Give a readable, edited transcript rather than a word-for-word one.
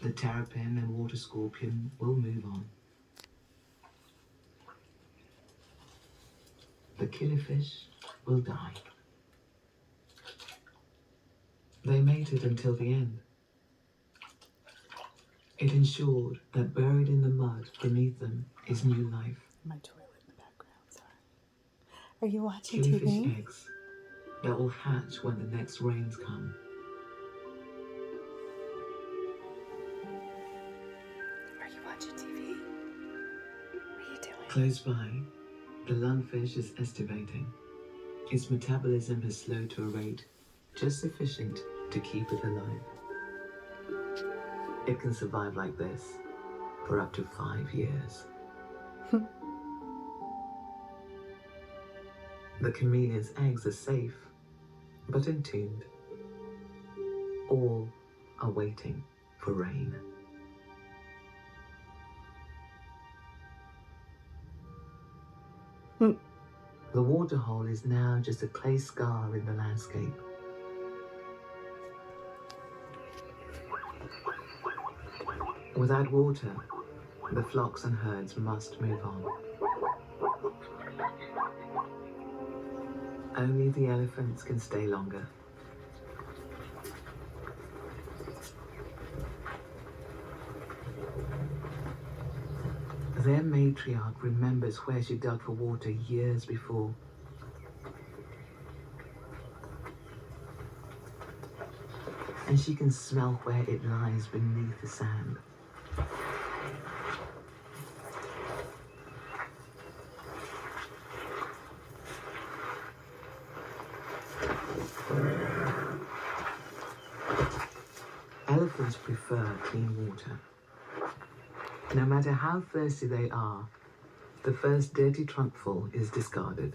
The terrapin and water scorpion will move on. The killifish will die. They mated until the end. It ensured that buried in the mud beneath them is new life. My toilet in the background, sorry. Are you watching Killifish TV? eggs that will hatch when the next rains come. Are you watching TV? What are you doing? Close by, the lungfish is estivating. Its metabolism has slowed to a rate just sufficient to keep it alive. It can survive like this for up to 5 years. The chameleon's eggs are safe, but entombed. All are waiting for rain. The waterhole is now just a clay scar in the landscape. Without water, the flocks and herds must move on. Only the elephants can stay longer. Their matriarch remembers where she dug for water years before. And she can smell where it lies beneath the sand. Elephants prefer clean water. No matter how thirsty they are, the first dirty trunkful is discarded.